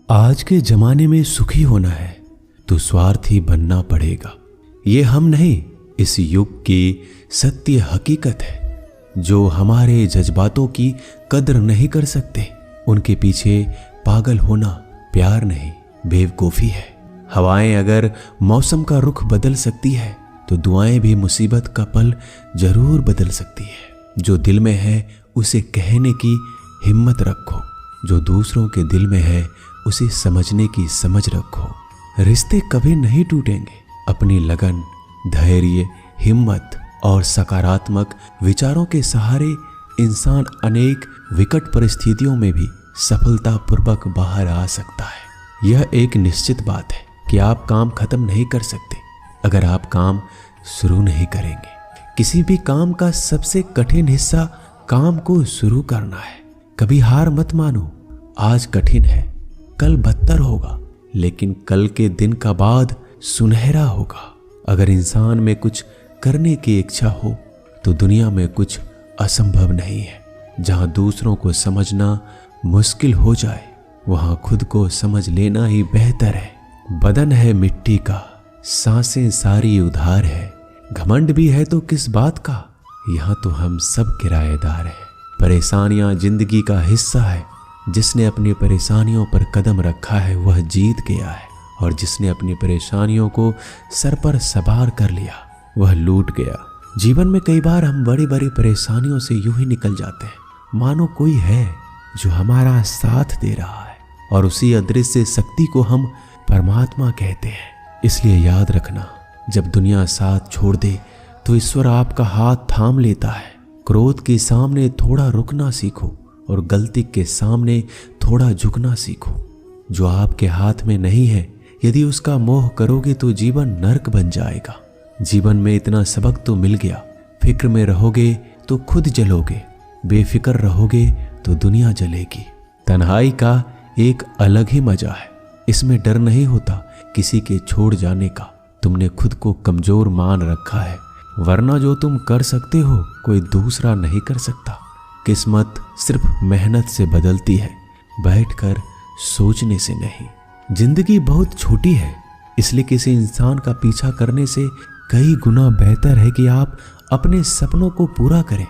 आज के जमाने में सुखी होना है तो स्वार्थी बनना पड़ेगा। ये हम नहीं, इस युग की सत्य हकीकत है। जो हमारे जज्बातों की कदर नहीं कर सकते, उनके पीछे पागल होना प्यार नहीं, बेवकूफ़ी है। हवाएं अगर मौसम का रुख बदल सकती है तो दुआएं भी मुसीबत का पल जरूर बदल सकती है। जो दिल में है उसे कहने की हिम्मत रखो, जो दूसरों के दिल में है उसे समझने की समझ रखो। रिश्ते कभी नहीं टूटेंगे। अपनी लगन, धैर्य, हिम्मत और सकारात्मक विचारों के सहारे इंसान अनेक विकट परिस्थितियों में भी सफलतापूर्वक बाहर आ सकता है। यह एक निश्चित बात है कि आप काम खत्म नहीं कर सकते अगर आप काम शुरू नहीं करेंगे। किसी भी काम का सबसे कठिन हिस्सा काम को शुरू करना है। कभी हार मत मानो। आज कठिन है, कल बदतर होगा, लेकिन कल के दिन का बाद सुनहरा होगा। अगर इंसान में कुछ करने की इच्छा हो तो दुनिया में कुछ असंभव नहीं है। जहां दूसरों को समझना मुश्किल हो जाए, वहां खुद को समझ लेना ही बेहतर है। बदन है मिट्टी का, सांसें सारी उधार है। घमंड भी है तो किस बात का, यहाँ तो हम सब किराएदार हैं। परेशानियां जिंदगी का हिस्सा है। जिसने अपनी परेशानियों पर कदम रखा है वह जीत गया है, और जिसने अपनी परेशानियों को सर पर सवार कर लिया वह लूट गया। जीवन में कई बार हम बड़ी बड़ी परेशानियों से यूं ही निकल जाते हैं मानो कोई है जो हमारा साथ दे रहा है, और उसी अदृश्य शक्ति को हम परमात्मा कहते हैं। इसलिए याद रखना, जब दुनिया साथ छोड़ दे तो ईश्वर आपका हाथ थाम लेता है। क्रोध के सामने थोड़ा रुकना सीखो और गलती के सामने थोड़ा झुकना सीखो। जो आपके हाथ में नहीं है, यदि उसका मोह करोगे तो जीवन नर्क बन जाएगा। जीवन में इतना सबक तो मिल गया, फिक्र में रहोगे तो खुद जलोगे, बेफिक्र रहोगे तो दुनिया जलेगी। तन्हाई का एक अलग ही मजा है। इसमें डर नहीं होता किसी के छोड़ जाने का। तुमने खुद को कमजोर मान रखा है, वरना जो तुम कर सकते हो कोई दूसरा नहीं कर सकता। किस्मत सिर्फ मेहनत से बदलती है, बैठकर सोचने से नहीं। जिंदगी बहुत छोटी है, इसलिए किसी इंसान का पीछा करने से कई गुना बेहतर है कि आप अपने सपनों को पूरा करें।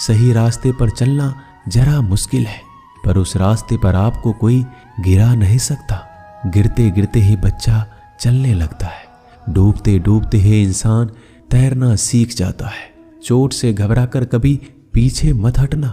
सही रास्ते पर चलना जरा मुश्किल है, पर उस रास्ते पर आपको कोई गिरा नहीं सकता। गिरते गिरते ही बच्चा चलने लगता है, डूबते डूबते ही इंसान तैरना सीख जाता है। चोट से घबराकर कभी पीछे मत हटना,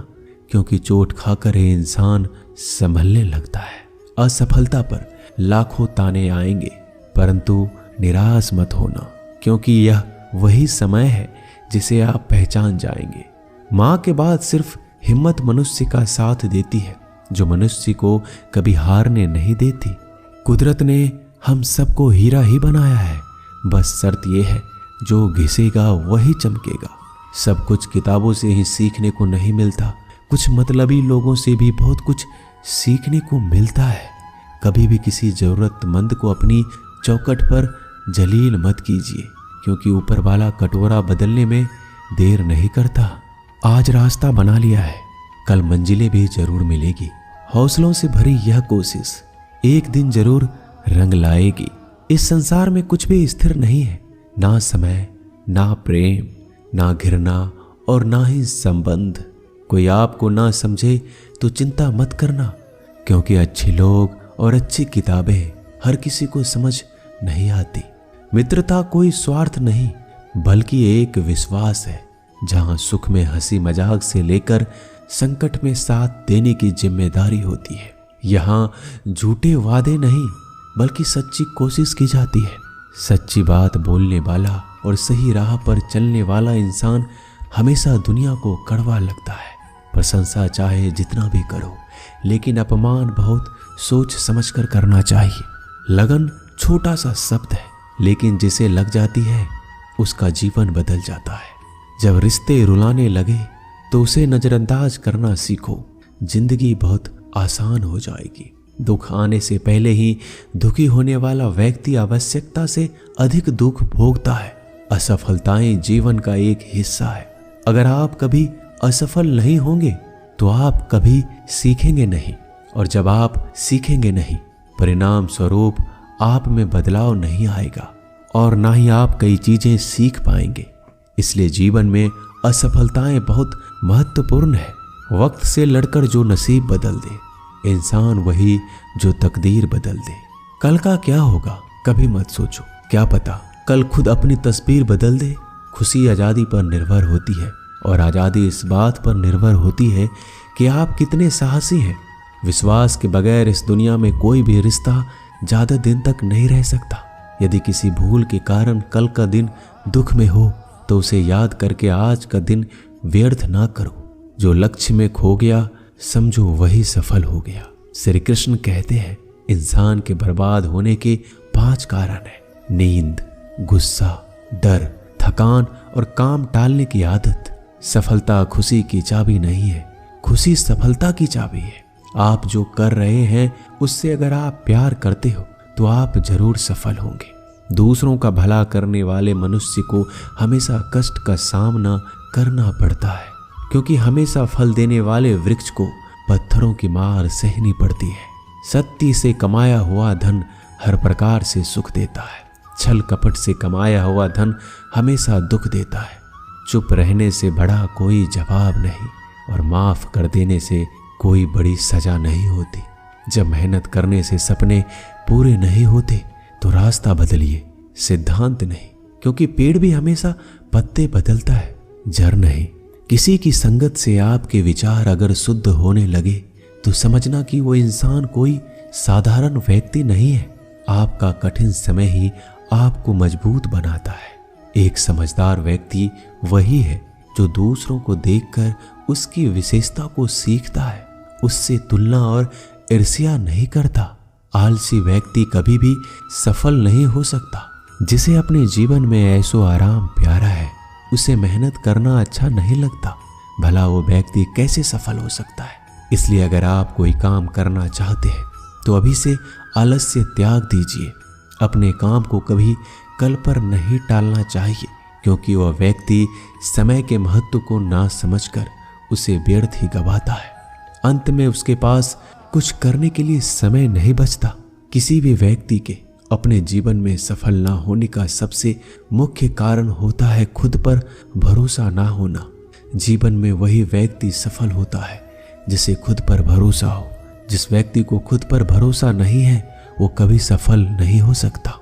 क्योंकि चोट खाकर ये इंसान संभलने लगता है। असफलता पर लाखों ताने आएंगे, परंतु निराश मत होना, क्योंकि यह वही समय है जिसे आप पहचान जाएंगे। माँ के बाद सिर्फ हिम्मत मनुष्य का साथ देती है, जो मनुष्य को कभी हारने नहीं देती। कुदरत ने हम सबको हीरा ही बनाया है, बस शर्त यह है जो घिसेगा वही चमकेगा। सब कुछ किताबों से ही सीखने को नहीं मिलता, कुछ मतलबी लोगों से भी बहुत कुछ सीखने को मिलता है। कभी भी किसी जरूरतमंद को अपनी चौखट पर जलील मत कीजिए, क्योंकि ऊपर वाला कटोरा बदलने में देर नहीं करता। आज रास्ता बना लिया है, कल मंजिलें भी जरूर मिलेगी। हौसलों से भरी यह कोशिश एक दिन जरूर रंग लाएगी। इस संसार में कुछ भी स्थिर नहीं है, ना समय, ना प्रेम, ना घृणा और ना ही संबंध। कोई आपको ना समझे तो चिंता मत करना, क्योंकि अच्छे लोग और अच्छी किताबें हर किसी को समझ नहीं आती। मित्रता कोई स्वार्थ नहीं, बल्कि एक विश्वास है, जहां सुख में हंसी मजाक से लेकर संकट में साथ देने की जिम्मेदारी होती है। यहाँ झूठे वादे नहीं, बल्कि सच्ची कोशिश की जाती है। सच्ची बात बोलने वाला और सही राह पर चलने वाला इंसान हमेशा दुनिया को कड़वा लगता है। प्रशंसा चाहे जितना भी करो, लेकिन अपमान बहुत सोच समझकर करना चाहिए। लगन छोटा सा शब्द है, लेकिन जिसे लग जाती है उसका जीवन बदल जाता है। जब रिश्ते रुलाने लगे तो उसे नजरअंदाज करना सीखो, जिंदगी बहुत आसान हो जाएगी। दुख आने से पहले ही दुखी होने वाला व्यक्ति आवश्यकता से अधिक दुख भोगता है। असफलताएं जीवन का एक हिस्सा है। अगर आप कभी असफल नहीं होंगे तो आप कभी सीखेंगे नहीं, और जब आप सीखेंगे नहीं परिणाम स्वरूप आप में बदलाव नहीं आएगा और ना ही आप कई चीजें सीख पाएंगे। इसलिए जीवन में असफलताएं बहुत महत्वपूर्ण है। वक्त से लड़कर जो नसीब बदल दे, इंसान वही जो तकदीर बदल दे। कल का क्या होगा कभी मत सोचो, क्या पता कल खुद अपनी तस्वीर बदल दे। खुशी आज़ादी पर निर्भर होती है और आज़ादी इस बात पर निर्भर होती है कि आप कितने साहसी हैं। विश्वास के बगैर इस दुनिया में कोई भी रिश्ता ज़्यादा दिन तक नहीं रह सकता। यदि किसी भूल के कारण कल का दिन दुख में हो तो उसे याद करके आज का दिन व्यर्थ ना करो। जो लक्ष्य में खो गया समझो वही सफल हो गया। श्री कृष्ण कहते हैं इंसान के बर्बाद होने के 5 कारण हैं: नींद, गुस्सा, डर, थकान और काम टालने की आदत। सफलता खुशी की चाबी नहीं है, खुशी सफलता की चाबी है। आप जो कर रहे हैं उससे अगर आप प्यार करते हो तो आप जरूर सफल होंगे। दूसरों का भला करने वाले मनुष्य को हमेशा कष्ट का सामना करना पड़ता है, क्योंकि हमेशा फल देने वाले वृक्ष को पत्थरों की मार सहनी पड़ती है। सत्य से कमाया हुआ धन हर प्रकार से सुख देता है, छल कपट से कमाया हुआ धन हमेशा दुख देता है। चुप रहने से बड़ा कोई जवाब नहीं और माफ कर देने से कोई बड़ी सजा नहीं होती। जब मेहनत करने से सपने पूरे नहीं होते तो रास्ता बदलिए, सिद्धांत नहीं, क्योंकि पेड़ भी हमेशा पत्ते बदलता है, जड़ नहीं। किसी की संगत से आपके विचार अगर शुद्ध होने लगे तो समझना कि वो इंसान कोई साधारण व्यक्ति नहीं है। आपका कठिन समय ही आपको मजबूत बनाता है। एक समझदार व्यक्ति वही है जो दूसरों को देखकर उसकी विशेषता को सीखता है, उससे तुलना और ईर्ष्या नहीं करता। आलसी व्यक्ति कभी भी सफल नहीं हो सकता। जिसे अपने जीवन में ऐसो आराम प्यारा है उसे मेहनत करना अच्छा नहीं लगता। भला वो व्यक्ति कैसे सफल हो सकता है। इसलिए अगर आप कोई काम करना चाहते हैं तो अभी से आलस्य त्याग दीजिए। अपने काम को कभी कल पर नहीं टालना चाहिए, क्योंकि वह व्यक्ति समय के महत्व को ना समझकर उसे व्यर्थ ही गवाता है। अंत में उसके पास कुछ करने के लिए समय नहीं बचता। किसी भी व्यक्ति के अपने जीवन में सफल ना होने का सबसे मुख्य कारण होता है खुद पर भरोसा ना होना। जीवन में वही व्यक्ति सफल होता है जिसे खुद पर भरोसा हो। जिस व्यक्ति को खुद पर भरोसा नहीं है वो कभी सफल नहीं हो सकता।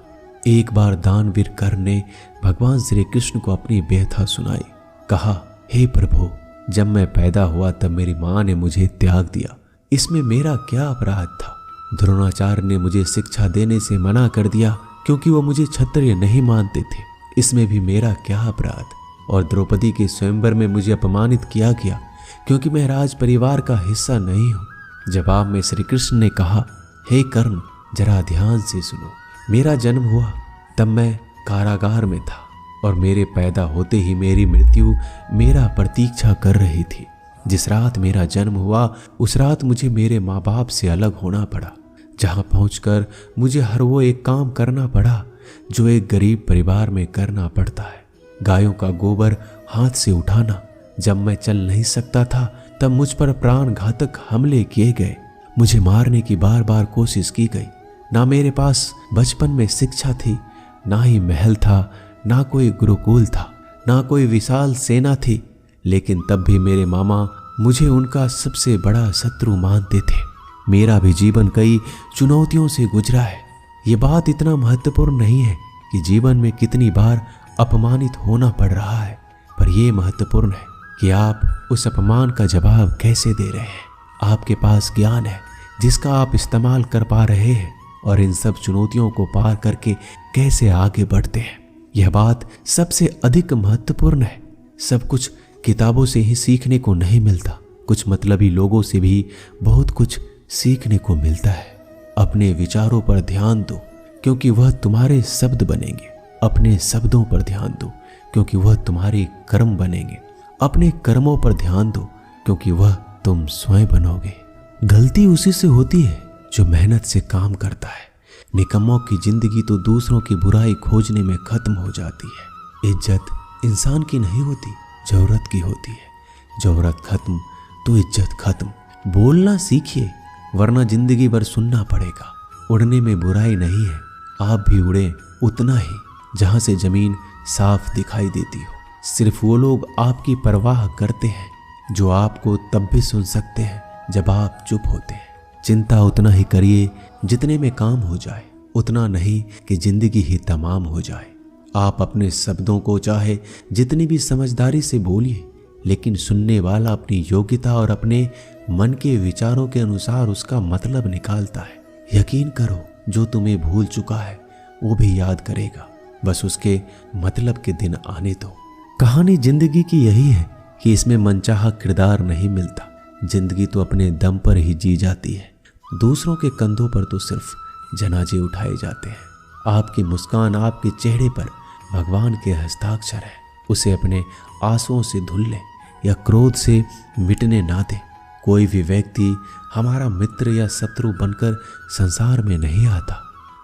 एक बार दानवीर कर्ण ने भगवान श्री कृष्ण को अपनी व्यथा सुनाई। कहा, हे प्रभु, जब मैं पैदा हुआ तब मेरी माँ ने मुझे त्याग दिया, इसमें मेरा क्या अपराध था। द्रोणाचार्य ने मुझे शिक्षा देने से मना कर दिया क्योंकि वो मुझे क्षत्रिय नहीं मानते थे, इसमें भी मेरा क्या अपराध। और द्रौपदी के स्वयंवर में मुझे अपमानित किया गया क्योंकि मैं राज परिवार का हिस्सा नहीं हूँ। जवाब में श्री कृष्ण ने कहा, हे कर्ण, जरा ध्यान से सुनो। मेरा जन्म हुआ तब मैं कारागार में था और मेरे पैदा होते ही मेरी मृत्यु मेरा प्रतीक्षा कर रही थी। जिस रात मेरा जन्म हुआ उस रात मुझे मेरे माँ बाप से अलग होना पड़ा, जहाँ पहुँचकर मुझे हर वो एक काम करना पड़ा जो एक गरीब परिवार में करना पड़ता है। गायों का गोबर हाथ से उठाना। जब मैं चल नहीं सकता था तब मुझ पर प्राण घातक हमले किए गए। मुझे मारने की बार बार कोशिश की गई। ना मेरे पास बचपन में शिक्षा थी, ना ही महल था, ना कोई गुरुकुल था, ना कोई विशाल सेना थी, लेकिन तब भी मेरे मामा मुझे उनका सबसे बड़ा शत्रु मानते थे। मेरा भी जीवन कई चुनौतियों से गुजरा है। ये बात इतना महत्वपूर्ण नहीं है कि जीवन में कितनी बार अपमानित होना पड़ रहा है, पर यह महत्वपूर्ण है कि आप उस अपमान का जवाब कैसे दे रहे हैं। आपके पास ज्ञान है जिसका आप इस्तेमाल कर पा रहे हैं और इन सब चुनौतियों को पार करके कैसे आगे बढ़ते हैं, यह बात सबसे अधिक महत्वपूर्ण है। सब कुछ किताबों से ही सीखने को नहीं मिलता, कुछ मतलबी लोगों से भी बहुत कुछ सीखने को मिलता है। अपने विचारों पर ध्यान दो क्योंकि वह तुम्हारे शब्द बनेंगे। अपने शब्दों पर ध्यान दो क्योंकि वह तुम्हारे कर्म बनेंगे। अपने कर्मों पर ध्यान दो क्योंकि वह तुम स्वयं बनोगे। गलती उसी से होती है जो मेहनत से काम करता है। निकम्मों की जिंदगी तो दूसरों की बुराई खोजने में खत्म हो जाती है। इज्जत इंसान की नहीं होती, जरूरत की होती है। जरूरत खत्म तो इज्जत खत्म। बोलना सीखिए वरना जिंदगी भर सुनना पड़ेगा। उड़ने में बुराई नहीं है, आप भी उड़े उतना ही जहां से जमीन साफ दिखाई देती हो। सिर्फ वो लोग आपकी परवाह करते हैं जो आपको तब भी सुन सकते हैं जब आप चुप होते हैं। चिंता उतना ही करिए जितने में काम हो जाए, उतना नहीं कि जिंदगी ही तमाम हो जाए। आप अपने शब्दों को चाहे जितनी भी समझदारी से बोलिए, लेकिन सुनने वाला अपनी योग्यता और अपने मन के विचारों के अनुसार उसका मतलब निकालता है। यकीन करो, जो तुम्हें भूल चुका है वो भी याद करेगा, बस उसके मतलब के दिन आने दो। कहानी जिंदगी की यही है कि इसमें मनचाहा किरदार नहीं मिलता। जिंदगी तो अपने दम पर ही जी जाती है, दूसरों के कंधों पर तो सिर्फ जनाजे उठाए जाते हैं। आपकी मुस्कान आपके चेहरे पर भगवान के हस्ताक्षर है। उसे अपने आंसुओं से धुल ले या क्रोध से मिटने ना दे। कोई भी व्यक्ति हमारा मित्र या शत्रु बनकर संसार में नहीं आता।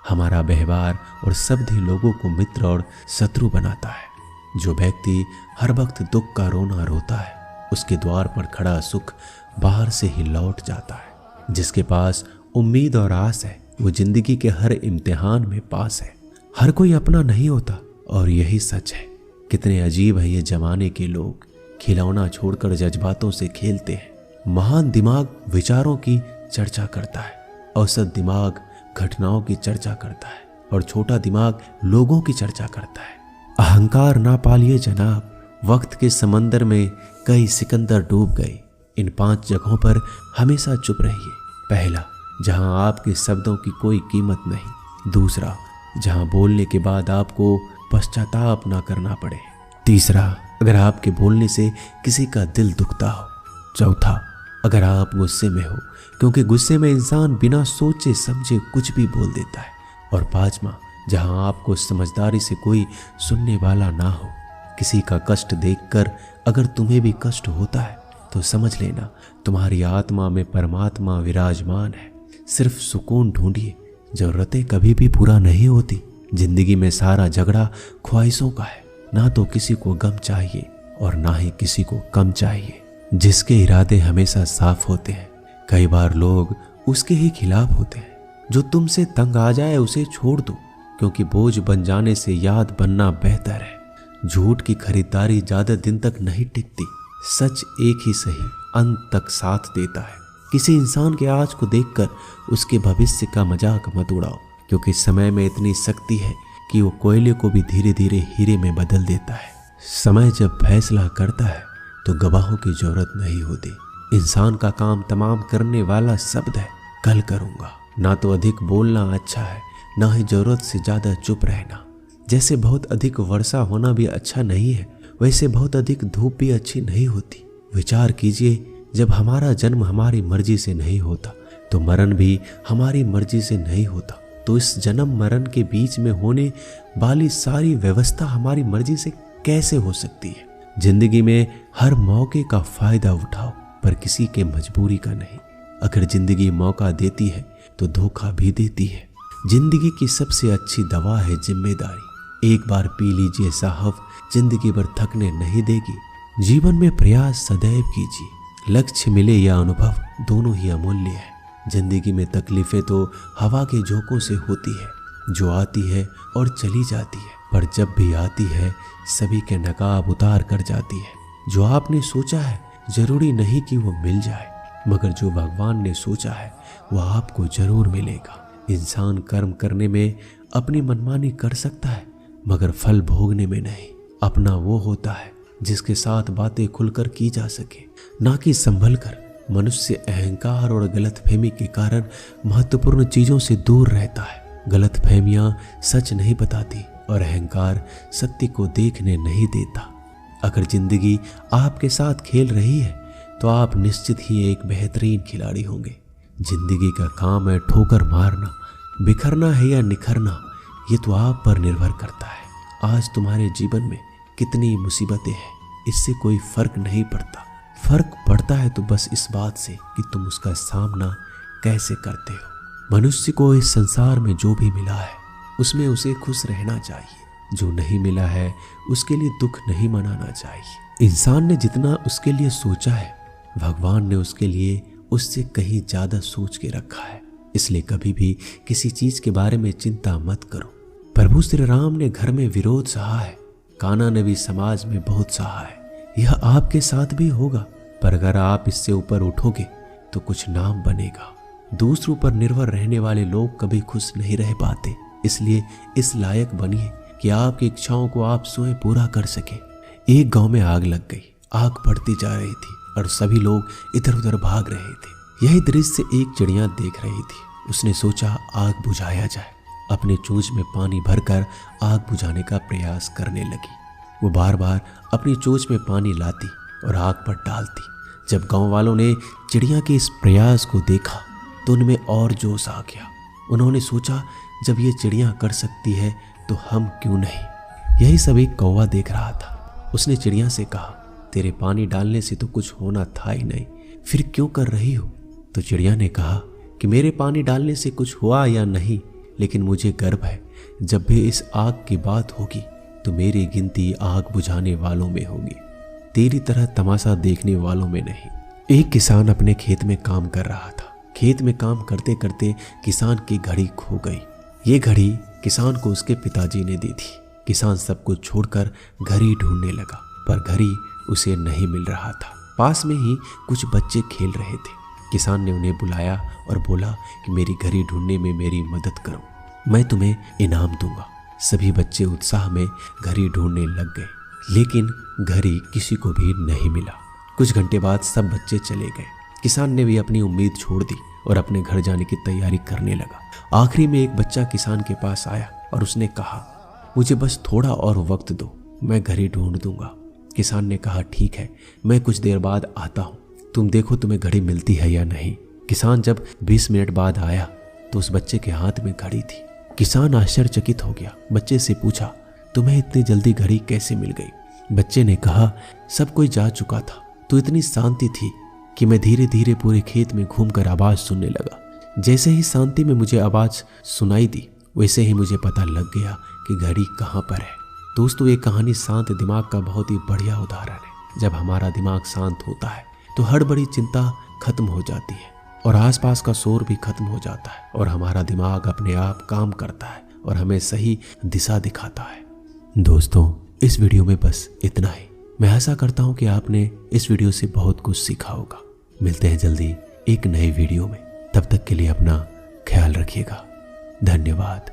हमारा व्यवहार और शब्द ही लोगों को मित्र और शत्रु बनाता है। जो व्यक्ति हर वक्त दुख का रोना रोता है, उसके द्वार पर खड़ा सुख बाहर से ही लौट जाता है। जिसके पास उम्मीद और आस है, वो जिंदगी के हर इम्तिहान में पास है। हर कोई अपना नहीं होता और यही सच है। कितने अजीब है ये जमाने के लोग, खिलौना छोड़कर जज्बातों से खेलते हैं। महान दिमाग विचारों की चर्चा करता है, औसत दिमाग घटनाओं की चर्चा करता है और छोटा दिमाग लोगों की चर्चा करता है। अहंकार ना पालिए जनाब, वक्त के समंदर में कई सिकंदर डूब गए। इन 5 जगहों पर हमेशा चुप रहिए। पहला, जहां आपके शब्दों की कोई कीमत नहीं। दूसरा, जहां बोलने के बाद आपको पश्चाताप ना करना पड़े। तीसरा, अगर आपके बोलने से किसी का दिल दुखता हो। चौथा, अगर आप गुस्से में हो, क्योंकि गुस्से में इंसान बिना सोचे समझे कुछ भी बोल देता है। और पांचवा, जहां आपको समझदारी से कोई सुनने वाला ना हो। किसी का कष्ट देखकर अगर तुम्हें भी कष्ट होता है तो समझ लेना तुम्हारी आत्मा में परमात्मा विराजमान है। सिर्फ सुकून ढूंढिए, जरूरतें कभी भी पूरा नहीं होती। जिंदगी में सारा झगड़ा ख्वाहिशों का है। ना तो किसी को गम चाहिए और ना ही किसी को कम चाहिए। जिसके इरादे हमेशा साफ होते हैं, कई बार लोग उसके ही खिलाफ होते हैं। जो तुमसे तंग आ जाए उसे छोड़ दो, क्योंकि बोझ बन जाने से याद बनना बेहतर है। झूठ की खरीदारी ज्यादा दिन तक नहीं टिकती। सच एक ही सही अंत तक साथ देता है। किसी इंसान के आज को देखकर उसके भविष्य का मजाक मत उड़ाओ, क्योंकि समय में इतनी शक्ति है कि वो कोयले को भी धीरे धीरे हीरे में बदल देता है। समय जब फैसला करता है तो गवाहों की जरूरत नहीं होती। इंसान का काम तमाम करने वाला शब्द है, कल करूंगा। ना तो अधिक बोलना अच्छा है, ना ही जरूरत से ज्यादा चुप रहना। जैसे बहुत अधिक वर्षा होना भी अच्छा नहीं है, वैसे बहुत अधिक धूप भी अच्छी नहीं होती। विचार कीजिए, जब हमारा जन्म हमारी मर्जी से नहीं होता तो मरण भी हमारी मर्जी से नहीं होता। तो इस जन्म मरण के बीच में होने वाली सारी व्यवस्था हमारी मर्जी से कैसे हो सकती है? जिंदगी में हर मौके का फायदा उठाओ, पर किसी के मजबूरी का नहीं। अगर जिंदगी मौका देती है तो धोखा भी देती है। जिंदगी की सबसे अच्छी दवा है जिम्मेदारी। एक बार पी लीजिए साहब, जिंदगी भर थकने नहीं देगी। जीवन में प्रयास सदैव कीजिए। लक्ष्य मिले या अनुभव, दोनों ही अमूल्य है। जिंदगी में तकलीफें तो हवा के झोंकों से होती है, जो आती है और चली जाती है, पर जब भी आती है सभी के नकाब उतार कर जाती है। जो आपने सोचा है जरूरी नहीं कि वो मिल जाए, मगर जो भगवान ने सोचा है वह आपको जरूर मिलेगा। इंसान कर्म करने में अपनी मनमानी कर सकता है, मगर फल भोगने में नहीं। अपना वो होता है जिसके साथ बातें खुलकर की जा सके, ना कि संभल कर। मनुष्य अहंकार और गलतफहमी के कारण महत्वपूर्ण चीजों से दूर रहता है। गलतफहमियां सच नहीं बताती और अहंकार सत्य को देखने नहीं देता। अगर जिंदगी आपके साथ खेल रही है तो आप निश्चित ही एक बेहतरीन खिलाड़ी होंगे। जिंदगी का काम है ठोकर मारना, बिखरना है या निखरना, ये तो आप पर निर्भर करता है। आज तुम्हारे जीवन में कितनी मुसीबतें हैं, इससे कोई फर्क नहीं पड़ता। फर्क पड़ता है तो बस इस बात से कि तुम उसका सामना कैसे करते हो। मनुष्य को इस संसार में जो भी मिला है उसमें उसे खुश रहना चाहिए। जो नहीं मिला है उसके लिए दुख नहीं मनाना चाहिए। इंसान ने जितना उसके लिए सोचा है, भगवान ने उसके लिए उससे कहीं ज्यादा सोच के रखा है। इसलिए कभी भी किसी चीज के बारे में चिंता मत करो। प्रभु श्री राम ने घर में विरोध सहा है, कान्हा ने भी समाज में बहुत सहा है। यह आपके साथ भी होगा, पर अगर आप इससे ऊपर उठोगे तो कुछ नाम बनेगा। दूसरों पर निर्भर रहने वाले लोग कभी खुश नहीं रह पाते, इसलिए इस लायक बनिए कि आपकी इच्छाओं को आप स्वयं पूरा कर सके। एक गांव में आग लग गई। आग बढ़ती जा रही थी और सभी लोग इधर उधर भाग रहे थे। यही दृश्य एक चिड़िया देख रही थी। उसने सोचा आग बुझाया जाए। अपने चोंच में पानी भरकर आग बुझाने का प्रयास करने लगी। वो बार बार अपनी चोंच में पानी लाती और आग पर डालती। जब गांव वालों ने चिड़िया के इस प्रयास को देखा तो उनमें और जोश आ गया। उन्होंने सोचा जब ये चिड़िया कर सकती है तो हम क्यों नहीं। यही सब एक कौवा देख रहा था। उसने चिड़िया से कहा, तेरे पानी डालने से तो कुछ होना था ही नहीं, फिर क्यों कर रही हो। तो चिड़िया ने कहा कि मेरे पानी डालने से कुछ हुआ या नहीं, लेकिन मुझे गर्व है जब भी इस आग की बात होगी तो मेरी गिनती आग बुझाने वालों में होगी, तेरी तरह तमाशा देखने वालों में नहीं। एक किसान अपने खेत में काम कर रहा था। खेत में काम करते करते किसान की घड़ी खो गई। ये घड़ी किसान को उसके पिताजी ने दी थी। किसान सब कुछ छोड़कर घड़ी ढूंढने लगा, पर घड़ी उसे नहीं मिल रहा था। पास में ही कुछ बच्चे खेल रहे थे। किसान ने उन्हें बुलाया और बोला कि मेरी घड़ी ढूंढने में मेरी मदद करो, मैं तुम्हें इनाम दूंगा। सभी बच्चे उत्साह में घड़ी ढूंढने लग गए, लेकिन घड़ी किसी को भी नहीं मिला। कुछ घंटे बाद सब बच्चे चले गए। किसान ने भी अपनी उम्मीद छोड़ दी और अपने घर जाने की तैयारी करने लगा। आखिरी में एक बच्चा किसान के पास आया और उसने कहा, मुझे बस थोड़ा और वक्त दो, मैं घड़ी ढूंढ दूंगा। किसान ने कहा, ठीक है, मैं कुछ देर बाद आता हूँ, तुम देखो तुम्हें घड़ी मिलती है या नहीं। किसान जब 20 मिनट बाद आया तो उस बच्चे के हाथ में घड़ी थी। किसान आश्चर्यचकित हो गया। बच्चे से पूछा, तुम्हें इतनी जल्दी घड़ी कैसे मिल गई। बच्चे ने कहा, सब कोई जा चुका था तो इतनी शांति थी कि मैं धीरे धीरे पूरे खेत में घूमकर आवाज सुनने लगा। जैसे ही शांति में मुझे आवाज सुनाई दी, वैसे ही मुझे पता लग गया कि घड़ी कहाँ पर है। दोस्तों, ये कहानी शांत दिमाग का बहुत ही बढ़िया उदाहरण है। जब हमारा दिमाग शांत होता है तो हड़बड़ी चिंता खत्म हो जाती है और आसपास का शोर भी खत्म हो जाता है और हमारा दिमाग अपने आप काम करता है और हमें सही दिशा दिखाता है। दोस्तों, इस वीडियो में बस इतना ही। मैं आशा करता हूँ कि आपने इस वीडियो से बहुत कुछ सीखा होगा। मिलते हैं जल्दी एक नए वीडियो में। तब तक के लिए अपना ख्याल रखिएगा। धन्यवाद।